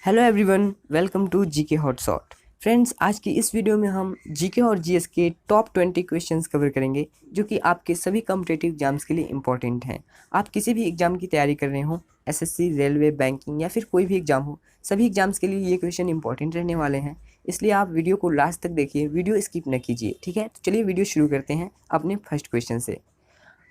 Hello everyone, welcome to GK hot shot. Friends, आज की इस वीडियो में हम जीके और जीएस के टॉप 20 क्वेश्चंस कवर करेंगे जो कि आपके सभी कॉम्पिटिटिव एग्जाम्स के लिए इंपॉर्टेंट हैं। आप किसी भी एग्जाम की तैयारी कर रहे हो, एसएससी, रेलवे, बैंकिंग या फिर कोई भी एग्जाम हो, सभी एग्जाम्स के लिए ये क्वेश्चन इंपॉर्टेंट रहने वाले हैं। इसलिए आप वीडियो को लास्ट तक देखिए, वीडियो स्किप न कीजिए, ठीक है। तो चलिए वीडियो शुरू करते हैं अपने फर्स्ट क्वेश्चन से।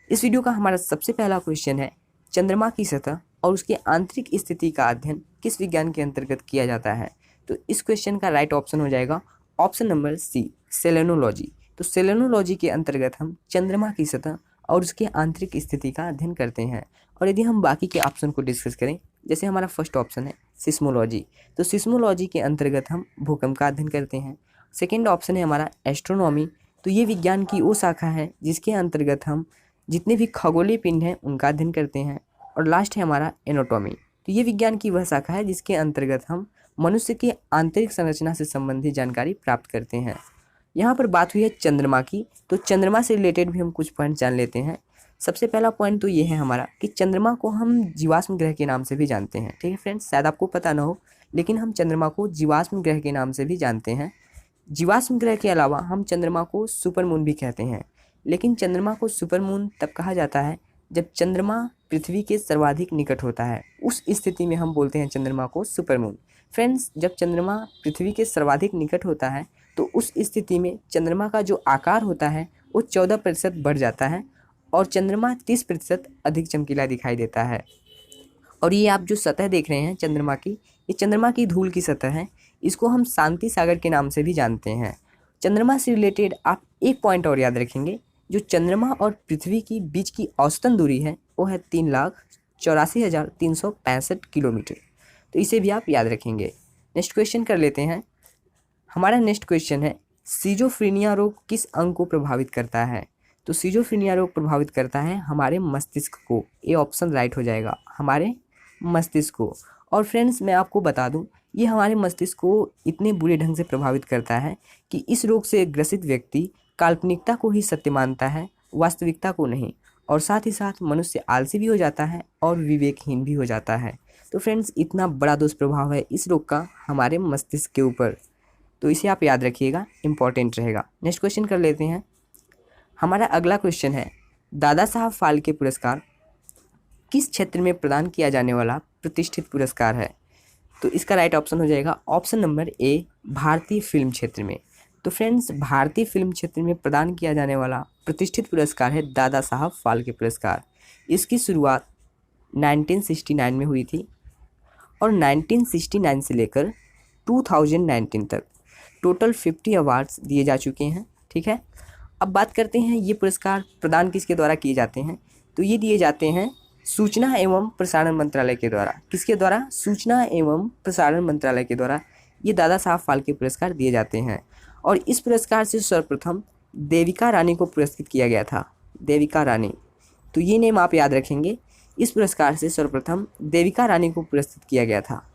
इस वीडियो का हमारा सबसे पहला क्वेश्चन है, चंद्रमा की सतह और उसके आंतरिक स्थिति का अध्ययन किस विज्ञान के अंतर्गत किया जाता है। तो इस क्वेश्चन का राइट ऑप्शन हो जाएगा ऑप्शन नंबर सी, सेलेनोलॉजी। तो सेलेनोलॉजी के अंतर्गत हम चंद्रमा की सतह और उसके आंतरिक स्थिति का अध्ययन करते हैं। और यदि हम बाकी के ऑप्शन को डिस्कस करें, जैसे हमारा फर्स्ट ऑप्शन है सिस्मोलॉजी, तो सिस्मोलॉजी के अंतर्गत हम भूकंप का अध्ययन करते हैं। सेकेंड ऑप्शन है हमारा एस्ट्रोनॉमी, तो ये विज्ञान की वो शाखा है जिसके अंतर्गत हम जितने भी खगोलीय पिंड हैं उनका अध्ययन करते हैं। और लास्ट है हमारा एनाटॉमी, तो ये विज्ञान की वह शाखा है जिसके अंतर्गत हम मनुष्य की आंतरिक संरचना से संबंधित जानकारी प्राप्त करते हैं। यहाँ पर बात हुई है चंद्रमा की, तो चंद्रमा से रिलेटेड भी हम कुछ पॉइंट जान लेते हैं। सबसे पहला पॉइंट तो ये है हमारा कि चंद्रमा को हम जीवाश्म ग्रह के नाम से भी जानते हैं। ठीक है फ्रेंड्स, शायद आपको पता ना हो, लेकिन हम चंद्रमा को जीवाश्म ग्रह के नाम से भी जानते हैं। जीवाश्म ग्रह के अलावा हम चंद्रमा को सुपर मून भी कहते हैं। लेकिन चंद्रमा को सुपर मून तब कहा जाता है जब चंद्रमा पृथ्वी के सर्वाधिक निकट होता है, उस स्थिति में हम बोलते हैं चंद्रमा को सुपर मून। फ्रेंड्स, जब चंद्रमा पृथ्वी के सर्वाधिक निकट होता है तो उस स्थिति में चंद्रमा का जो आकार होता है वो 14% बढ़ जाता है और चंद्रमा 30% अधिक चमकीला दिखाई देता है। और ये आप जो सतह देख रहे हैं चंद्रमा की, ये चंद्रमा की धूल की सतह है। इसको हम शांति सागर के नाम से भी जानते हैं। चंद्रमा से रिलेटेड आप एक पॉइंट और याद रखेंगे, जो चंद्रमा और पृथ्वी की बीच की औसतन दूरी है वो है 3,84,365 किलोमीटर। तो इसे भी आप याद रखेंगे। नेक्स्ट क्वेश्चन कर लेते हैं। हमारा नेक्स्ट क्वेश्चन है, सिजोफ्रेनिया रोग किस अंग को प्रभावित करता है। तो सिजोफ्रेनिया रोग प्रभावित करता है हमारे मस्तिष्क को। ये ऑप्शन राइट हो जाएगा, हमारे मस्तिष्क को। और फ्रेंड्स, मैं आपको बता दूं, ये हमारे मस्तिष्क को इतने बुरे ढंग से प्रभावित करता है कि इस रोग से ग्रसित व्यक्ति काल्पनिकता को ही सत्य मानता है, वास्तविकता को नहीं। और साथ ही साथ मनुष्य आलसी भी हो जाता है और विवेकहीन भी हो जाता है। तो फ्रेंड्स, इतना बड़ा दुष्प्रभाव है इस रोग का हमारे मस्तिष्क के ऊपर, तो इसे आप याद रखिएगा, इंपॉर्टेंट रहेगा। नेक्स्ट क्वेश्चन कर लेते हैं। हमारा अगला क्वेश्चन है, दादा साहब फाल्के पुरस्कार किस क्षेत्र में प्रदान किया जाने वाला प्रतिष्ठित पुरस्कार है। तो इसका राइट ऑप्शन हो जाएगा ऑप्शन नंबर ए, भारतीय फिल्म क्षेत्र में। तो फ्रेंड्स, भारतीय फिल्म क्षेत्र में प्रदान किया जाने वाला प्रतिष्ठित पुरस्कार है दादा साहब फाल्के पुरस्कार। इसकी शुरुआत 1969 में हुई थी और 1969 से लेकर 2019 तक टोटल 50 अवार्ड्स दिए जा चुके हैं। ठीक है, अब बात करते हैं ये पुरस्कार प्रदान किसके द्वारा किए जाते हैं। तो ये दिए जाते हैं सूचना एवं प्रसारण मंत्रालय के द्वारा। किसके द्वारा? सूचना एवं प्रसारण मंत्रालय के द्वारा ये दादा साहब फाल्के पुरस्कार दिए जाते हैं। और इस पुरस्कार से सर्वप्रथम देविका रानी को पुरस्कृत किया गया था। देविका रानी, तो ये नेम आप याद रखेंगे। इस पुरस्कार से सर्वप्रथम देविका रानी को पुरस्कृत किया गया था।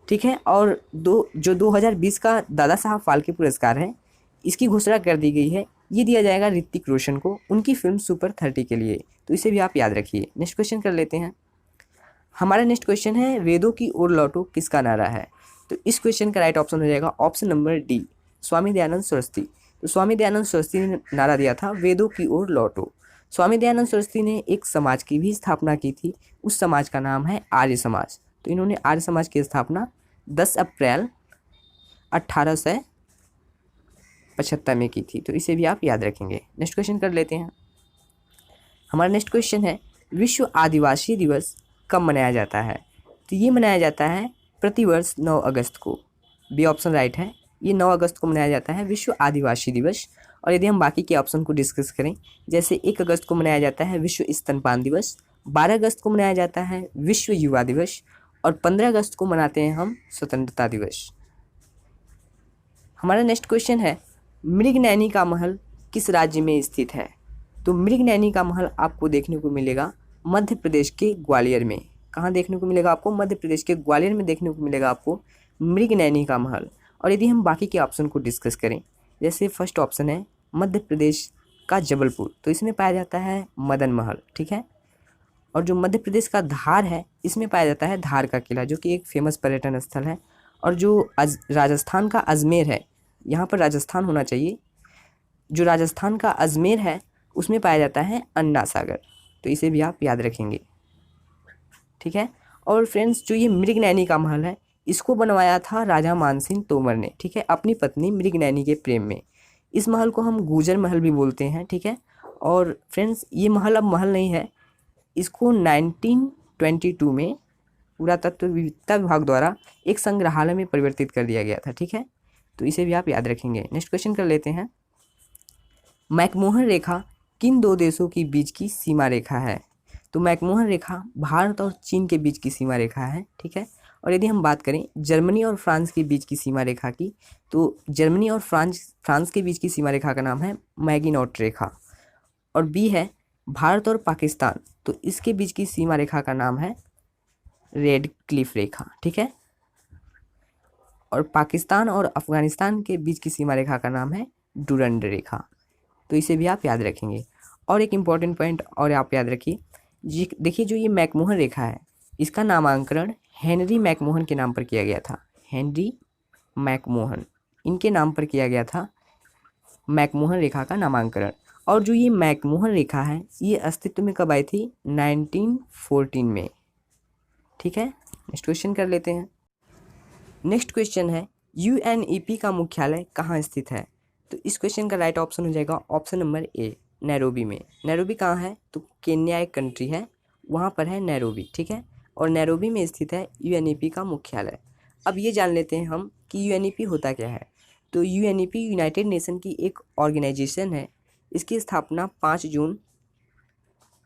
ठीक है, और 2020 का दादा साहब फाल्के पुरस्कार है, इसकी घोषणा कर दी गई है। ये दिया जाएगा ऋतिक रोशन को, उनकी फिल्म सुपर 30 के लिए। तो इसे भी आप याद रखिए। नेक्स्ट क्वेश्चन कर लेते हैं। हमारा नेक्स्ट क्वेश्चन है, वेदों की ओर लौटो किसका नारा है। तो इस क्वेश्चन का राइट ऑप्शन हो जाएगा option number D, Swami Dayanand Saraswati. तो स्वामी दयानंद सरस्वती ने नारा दिया था, वेदों की ओर लौटो। स्वामी दयानंद सरस्वती ने एक समाज की भी स्थापना की थी, उस समाज का नाम है आर्य समाज। तो इन्होंने आर्य समाज की स्थापना 10 अप्रैल 1875 में की थी। तो इसे भी आप याद रखेंगे। नेक्स्ट क्वेश्चन कर लेते हैं। हमारा नेक्स्ट क्वेश्चन है, विश्व आदिवासी दिवस कब मनाया जाता है। तो ये मनाया जाता है प्रतिवर्ष 9 अगस्त को। बी ऑप्शन राइट है, ये 9 अगस्त को मनाया जाता है विश्व आदिवासी दिवस। और यदि हम बाकी के ऑप्शन को डिस्कस करें, जैसे 1 अगस्त को मनाया जाता है विश्व स्तनपान दिवस, 12 अगस्त को मनाया जाता है विश्व युवा दिवस और 15 अगस्त को मनाते हैं हम स्वतंत्रता दिवस। हमारा नेक्स्ट क्वेश्चन है, मृगनैनी का महल किस राज्य में स्थित है। तो मृगनैनी का महल आपको देखने को मिलेगा मध्य प्रदेश के ग्वालियर में। कहाँ देखने को मिलेगा आपको? मध्य प्रदेश के ग्वालियर में देखने को मिलेगा आपको मृगनैनी का महल। और यदि हम बाकी के ऑप्शन को डिस्कस करें, जैसे फर्स्ट ऑप्शन है मध्य प्रदेश का जबलपुर, तो इसमें पाया जाता है मदन महल। ठीक है, और जो मध्य प्रदेश का धार है, इसमें पाया जाता है धार का किला, जो कि एक फेमस पर्यटन स्थल है। और जो राजस्थान का अजमेर है, यहाँ पर राजस्थान होना चाहिए, जो राजस्थान का अजमेर है उसमें पाया जाता है अन्ना सागर, तो इसे भी आप याद रखेंगे, ठीक है। और फ्रेंड्स, जो ये मृगनयनी का महल है इसको बनवाया था राजा मानसिंह तोमर ने, ठीक है, अपनी पत्नी मृगनयनी के प्रेम में। इस महल को हम गुजर महल भी बोलते हैं, ठीक है। और फ्रेंड्स, ये महल अब महल नहीं है, इसको 1922 में पुरातत्व विविधता विभाग द्वारा एक संग्रहालय में परिवर्तित कर दिया गया था, ठीक है। तो इसे भी आप याद रखेंगे। नेक्स्ट क्वेश्चन कर लेते हैं। मैकमोहन रेखा किन दो देशों के बीच की सीमा रेखा है? तो मैकमोहन रेखा भारत और चीन के बीच की सीमा रेखा है, ठीक है। और यदि हम बात करें जर्मनी और फ्रांस के बीच की सीमा रेखा की, तो जर्मनी और फ्रांस के बीच की सीमा रेखा का नाम है मैगिनॉट रेखा। और बी है भारत और पाकिस्तान, तो इसके बीच की सीमा रेखा का नाम है रेड क्लिफ रेखा, ठीक है। और पाकिस्तान और अफगानिस्तान के बीच की सीमा रेखा का नाम है डुरंड रेखा, तो इसे भी आप याद रखेंगे। और एक इम्पॉर्टेंट पॉइंट और आप याद रखिए जी, देखिए जो ये मैकमोहन रेखा है इसका नामांकन हेनरी मैकमोहन के नाम पर किया गया था। हेनरी मैकमोहन, इनके नाम पर किया गया था मैकमोहन रेखा का नामांकन। और जो ये मैकमोहन रेखा है ये अस्तित्व में कब आई थी? 1914 में, ठीक है। नेक्स्ट क्वेश्चन कर लेते हैं। नेक्स्ट क्वेश्चन है यूएनईपी का मुख्यालय कहाँ स्थित है? तो इस क्वेश्चन का राइट ऑप्शन हो जाएगा ऑप्शन नंबर ए, नैरोबी में। नैरोबी कहाँ है? तो केन्या एक कंट्री है, वहाँ पर है नैरोबी, ठीक है। और नैरोबी में स्थित है यूएनईपी का मुख्यालय। अब ये जान लेते हैं हम कि यूएनईपी होता क्या है। तो यूएनईपी यूनाइटेड नेशन की एक ऑर्गेनाइजेशन है। इसकी स्थापना 5 जून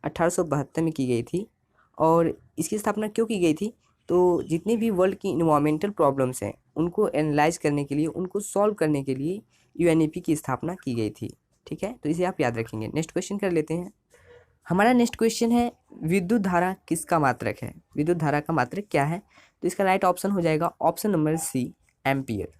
1872 में की गई थी। और इसकी स्थापना क्यों की गई थी? तो जितने भी वर्ल्ड की इन्वायरमेंटल प्रॉब्लम्स हैं उनको एनालाइज करने के लिए, उनको सॉल्व करने के लिए यूएनईपी की स्थापना की गई थी, ठीक है। तो इसे आप याद रखेंगे। नेक्स्ट क्वेश्चन कर लेते हैं। हमारा नेक्स्ट क्वेश्चन है विद्युत धारा किसका मात्रक है? विद्युत धारा का मात्रक क्या है? तो इसका राइट ऑप्शन हो जाएगा ऑप्शन नंबर सी, एम्पियर।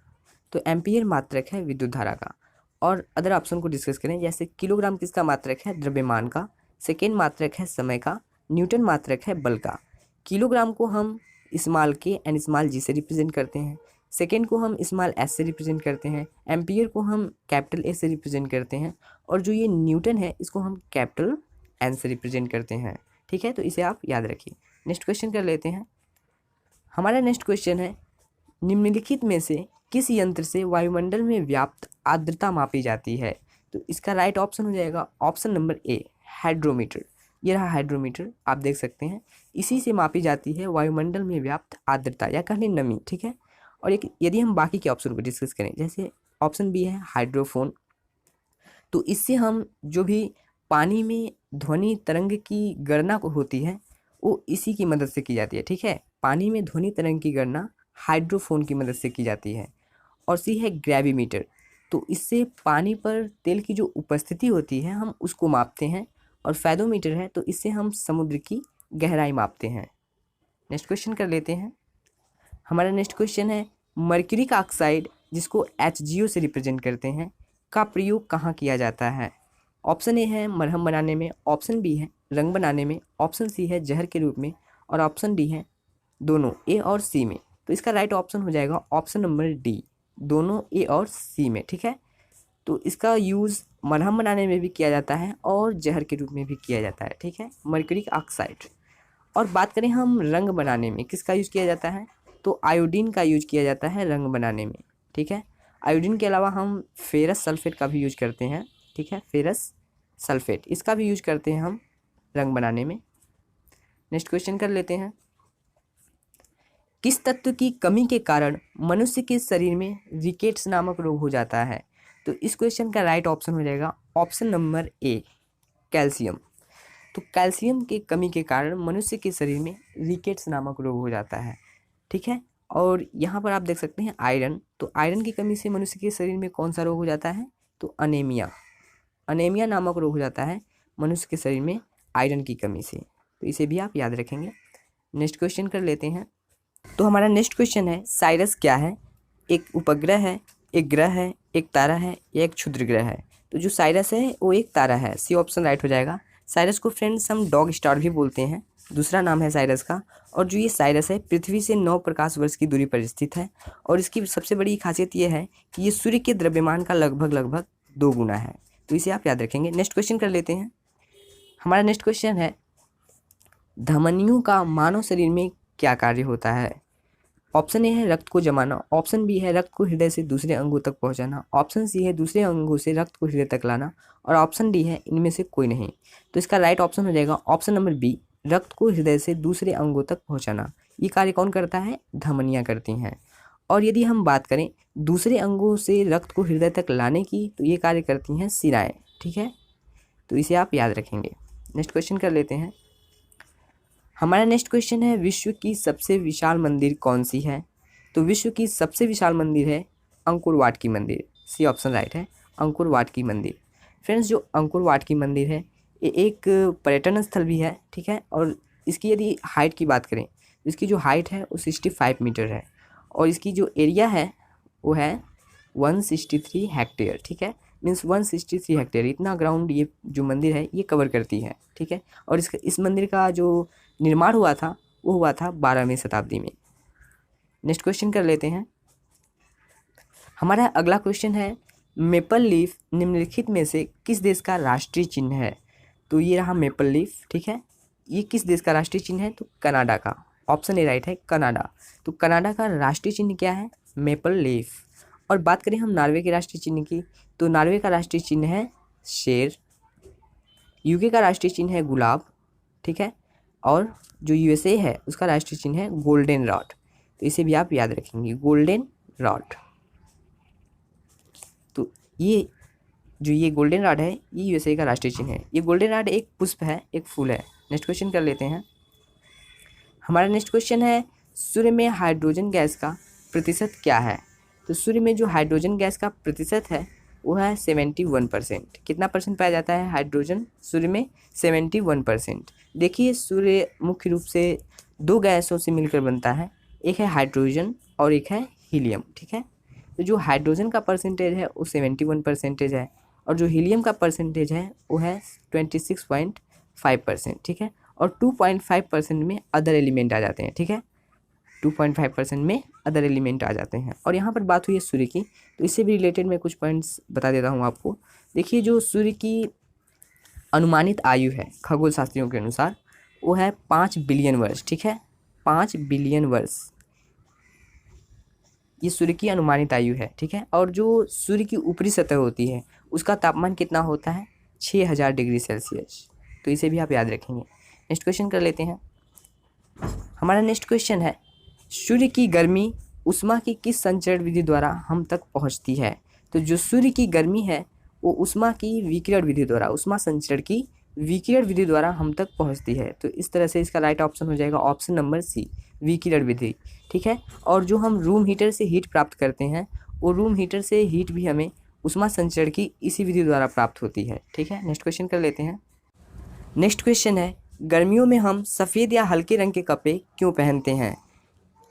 तो एम्पियर मात्रक है विद्युत धारा का। और अदर ऑप्शन को डिस्कस करें, जैसे किलोग्राम किसका मात्रक है? द्रव्यमान का। सेकेंड मात्रक है समय का। न्यूटन मात्रक है बल का। किलोग्राम को हम स्मॉल के एंड स्मॉल जी से रिप्रेजेंट करते हैं। सेकेंड को हम स्मॉल एस से रिप्रेजेंट करते हैं। एम्पियर को हम कैपिटल ए से रिप्रेजेंट करते हैं। और जो ये न्यूटन है इसको हम कैपिटल एन से रिप्रेजेंट करते हैं, ठीक है। तो इसे आप याद रखिए। नेक्स्ट क्वेश्चन कर लेते हैं। हमारा नेक्स्ट क्वेश्चन है निम्नलिखित में से किस यंत्र से वायुमंडल में व्याप्त आर्द्रता मापी जाती है? तो इसका राइट ऑप्शन हो जाएगा ऑप्शन नंबर ए, हाइड्रोमीटर। ये रहा हाइड्रोमीटर, आप देख सकते हैं। इसी से मापी जाती है वायुमंडल में व्याप्त आर्द्रता या कहने नमी, ठीक है। और एक यदि हम बाकी के ऑप्शन को डिस्कस करें, जैसे ऑप्शन बी है हाइड्रोफोन, तो इससे हम जो भी पानी में ध्वनि तरंग की गणना को होती है वो इसी की मदद से की जाती है, ठीक है। पानी में ध्वनि तरंग की गणना हाइड्रोफोन की मदद से की जाती है। और सी है ग्रेविमीटर, तो इससे पानी पर तेल की जो उपस्थिति होती है हम उसको मापते हैं। और फैदोमीटर है, तो इससे हम समुद्र की गहराई मापते हैं। नेक्स्ट क्वेश्चन कर लेते हैं। हमारा नेक्स्ट क्वेश्चन है मर्क्यूरी का ऑक्साइड, जिसको HgO से रिप्रेजेंट करते हैं, का प्रयोग कहाँ किया जाता है? ऑप्शन ए है मरहम बनाने में, ऑप्शन बी है रंग बनाने में, ऑप्शन सी है जहर के रूप में, और ऑप्शन डी है दोनों, ए और सी में। तो इसका राइट ऑप्शन हो जाएगा ऑप्शन नंबर डी, दोनों, ए और सी में, ठीक है। तो इसका यूज़ मरहम बनाने में भी किया जाता है और जहर के रूप में भी किया जाता है, ठीक है, मर्क्यूरी ऑक्साइड। और बात करें हम रंग बनाने में किसका यूज़ किया जाता है, तो आयोडीन का यूज किया जाता है रंग बनाने में, ठीक है। आयोडीन के अलावा हम फेरस सल्फेट का भी यूज करते हैं, ठीक है, फेरस सल्फेट, इसका भी यूज करते हैं हम रंग बनाने में। नेक्स्ट क्वेश्चन कर लेते हैं। किस तत्व की कमी के कारण मनुष्य के शरीर में रिकेट्स नामक रोग हो जाता है? तो इस क्वेश्चन का राइट ऑप्शन हो जाएगा ऑप्शन नंबर ए, कैल्शियम। तो कैल्शियम की कमी के कारण मनुष्य के शरीर में रिकेट्स नामक रोग हो जाता है, ठीक है। और यहाँ पर आप देख सकते हैं आयरन, तो आयरन की कमी से मनुष्य के शरीर में कौन सा रोग हो जाता है? तो अनेमिया, अनेमिया नामक रोग हो जाता है मनुष्य के शरीर में आयरन की कमी से। तो इसे भी आप याद रखेंगे। नेक्स्ट क्वेश्चन कर लेते हैं। तो हमारा नेक्स्ट क्वेश्चन है साइरस क्या है? एक उपग्रह है, एक ग्रह है, एक तारा है या एक क्षुद्र ग्रह है? तो जो साइरस है वो एक तारा है, सी ऑप्शन राइट हो जाएगा। साइरस को फ्रेंड्स हम डॉग स्टार भी बोलते हैं, दूसरा नाम है साइरस का। और जो ये साइरस है पृथ्वी से 9 प्रकाश वर्ष की दूरी पर स्थित है और इसकी सबसे बड़ी खासियत ये है कि ये सूर्य के द्रव्यमान का लगभग 2 गुना है। तो इसे आप याद रखेंगे। नेक्स्ट क्वेश्चन कर लेते हैं। हमारा नेक्स्ट क्वेश्चन है धमनियों का मानव शरीर में क्या कार्य होता है। ऑप्शन ए है रक्त को जमाना, ऑप्शन बी है रक्त को हृदय से दूसरे अंगों तक पहुंचाना, ऑप्शन सी है दूसरे अंगों से रक्त को हृदय तक लाना और ऑप्शन डी है इनमें से कोई नहीं। तो इसका राइट ऑप्शन हो जाएगा ऑप्शन नंबर बी, रक्त को हृदय से दूसरे अंगों तक पहुंचाना। ये कार्य कौन करता है? धमनियाँ करती हैं। और यदि हम बात करें दूसरे अंगों से रक्त को हृदय तक लाने की, तो ये कार्य करती हैं शिराएँ। ठीक है, तो इसे आप याद रखेंगे। नेक्स्ट क्वेश्चन कर लेते हैं। हमारा नेक्स्ट क्वेश्चन है विश्व की सबसे विशाल मंदिर कौन सी है। तो विश्व की सबसे विशाल मंदिर है अंकोर वाट की मंदिर। सी ऑप्शन राइट है, अंकोर वाट की मंदिर। फ्रेंड्स, जो अंकोर वाट की मंदिर है ये एक पर्यटन स्थल भी है। ठीक है, और इसकी यदि हाइट की बात करें, इसकी जो हाइट है वो 65 मीटर है और इसकी जो एरिया है वो है 163 हेक्टेयर। ठीक है, मीन्स 163 हेक्टेयर इतना ग्राउंड ये जो मंदिर है ये कवर करती है। ठीक है, और इस मंदिर का जो निर्माण हुआ था वो हुआ था 12वीं शताब्दी में। नेक्स्ट क्वेश्चन कर लेते हैं। हमारा अगला क्वेश्चन है मेपल लीफ निम्नलिखित में से किस देश का राष्ट्रीय चिन्ह है। तो ये रहा मेपल लीफ। ठीक है, ये किस देश का राष्ट्रीय चिन्ह है? तो कनाडा का। ऑप्शन ए राइट है, कनाडा। तो कनाडा का राष्ट्रीय चिन्ह क्या है? Maple leaf. और बात करें हम नॉर्वे के राष्ट्रीय चिन्ह की, तो नॉर्वे का राष्ट्रीय चिन्ह है शेर। यूके का राष्ट्रीय चिन्ह है गुलाब। ठीक है, और जो यूएसए है उसका राष्ट्रीय चिन्ह है गोल्डन रॉड। तो इसे भी आप याद रखेंगे, गोल्डन रॉड। तो ये गोल्डन रॉड है ये यूएसए का राष्ट्रीय चिन्ह है। ये गोल्डन रॉड एक पुष्प है, एक फूल है। नेक्स्ट क्वेश्चन कर लेते हैं। हमारा नेक्स्ट क्वेश्चन है सूर्य में हाइड्रोजन गैस का प्रतिशत क्या है। तो सूर्य में जो हाइड्रोजन गैस का प्रतिशत है वो है 71%। कितना परसेंट पाया जाता है हाइड्रोजन सूर्य में? 71%। देखिए, सूर्य मुख्य रूप से 2 गैसों से मिलकर बनता है, एक है हाइड्रोजन और एक है हीलियम। ठीक है, तो जो हाइड्रोजन का परसेंटेज है वो 71% है और जो हीलियम का परसेंटेज है वो है 26.5%। ठीक है, और 2.5% में अदर एलिमेंट आ जाते हैं। ठीक है, 2.5% में अदर एलिमेंट आ जाते हैं। और यहाँ पर बात हुई है सूर्य की, तो इससे भी रिलेटेड मैं कुछ पॉइंट्स बता देता हूँ आपको। देखिए, जो सूर्य की अनुमानित आयु है खगोल शास्त्रियों के अनुसार वो है 5 बिलियन वर्ष। ठीक है, 5 बिलियन वर्ष ये सूर्य की अनुमानित आयु है। ठीक है, और जो सूर्य की ऊपरी सतह होती है उसका तापमान कितना होता है? 6000 डिग्री सेल्सियस। तो इसे भी आप याद रखेंगे। नेक्स्ट क्वेश्चन कर लेते हैं। हमारा नेक्स्ट क्वेश्चन है सूर्य की गर्मी उष्मा की किस संचरण विधि द्वारा हम तक पहुंचती है। तो जो सूर्य की गर्मी है वो उष्मा की विकिरण विधि द्वारा, उष्मा संचरण की विकिरण विधि द्वारा हम तक पहुंचती है। तो इस तरह से इसका राइट ऑप्शन हो जाएगा ऑप्शन नंबर सी, विकिरण विधि। ठीक है, और जो हम रूम हीटर से हीट प्राप्त करते हैं वो रूम हीटर से हीट भी हमें उष्मा संचरण की इसी विधि द्वारा प्राप्त होती है। ठीक है, नेक्स्ट क्वेश्चन कर लेते हैं। नेक्स्ट क्वेश्चन है गर्मियों में हम सफ़ेद या हल्के रंग के कपड़े क्यों पहनते हैं।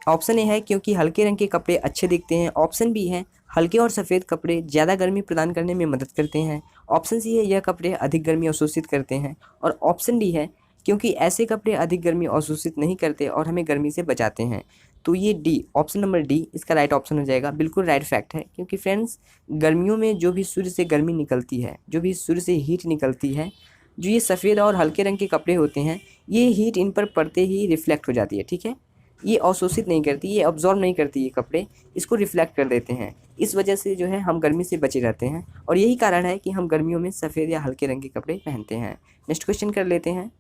ऑप्शन ए है क्योंकि हल्के रंग के कपड़े अच्छे दिखते हैं। ऑप्शन बी है हल्के और सफ़ेद कपड़े ज़्यादा गर्मी प्रदान करने में मदद करते हैं। ऑप्शन सी है यह कपड़े अधिक गर्मी अवशोषित करते हैं और ऑप्शन डी है क्योंकि ऐसे कपड़े अधिक गर्मी अवशोषित नहीं करते और हमें गर्मी से बचाते हैं। तो ये डी, ऑप्शन नंबर डी इसका राइट ऑप्शन हो जाएगा। बिल्कुल राइट फैक्ट है, क्योंकि फ्रेंड्स गर्मियों में जो भी सूर्य से गर्मी निकलती है, जो भी सूर्य से हीट निकलती है, जो ये सफ़ेद और हल्के रंग के कपड़े होते हैं ये हीट इन पर पड़ते ही रिफ्लेक्ट हो जाती है। ठीक है, ये अवशोषित नहीं करती, ये ऑब्जॉर्व नहीं करती, ये कपड़े इसको रिफ्लेक्ट कर देते हैं। इस वजह से जो है हम गर्मी से बचे रहते हैं और यही कारण है कि हम गर्मियों में सफ़ेद या हल्के रंग के कपड़े पहनते हैं। नेक्स्ट क्वेश्चन कर लेते हैं।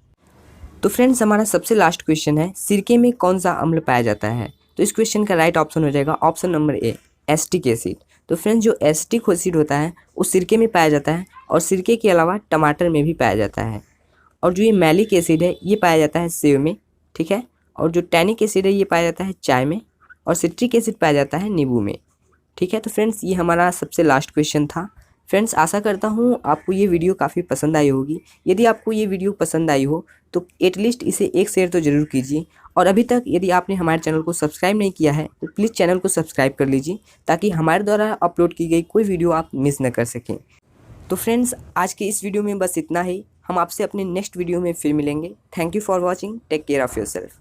तो फ्रेंड्स, हमारा सबसे लास्ट क्वेश्चन है सिरके में कौन सा अम्ल पाया जाता है। तो इस क्वेश्चन का राइट ऑप्शन हो जाएगा option number A, acetic acid. तो फ्रेंड्स, जो एसिटिक एसिड होता है वो सिरके में पाया जाता है और सिरके के अलावा टमाटर में भी पाया जाता है। और जो ये मैलिक एसिड है ये पाया जाता है सेब में। ठीक है, और जो टैनिक एसिड है ये पाया जाता है चाय में और सिट्रिक एसिड पाया जाता है नींबू में। ठीक है, तो फ्रेंड्स ये हमारा सबसे लास्ट क्वेश्चन था। फ्रेंड्स, आशा करता हूँ आपको ये वीडियो काफ़ी पसंद आई होगी। यदि आपको ये वीडियो पसंद आई हो तो एटलीस्ट इसे एक शेयर तो ज़रूर कीजिए। और अभी तक यदि आपने हमारे चैनल को सब्सक्राइब नहीं किया है तो प्लीज़ चैनल को सब्सक्राइब कर लीजिए ताकि हमारे द्वारा अपलोड की गई कोई वीडियो आप मिस न कर सकें। तो फ्रेंड्स, आज के इस वीडियो में बस इतना ही। हम आपसे अपने नेक्स्ट वीडियो में फिर मिलेंगे। Thank you for watching, take care of yourself.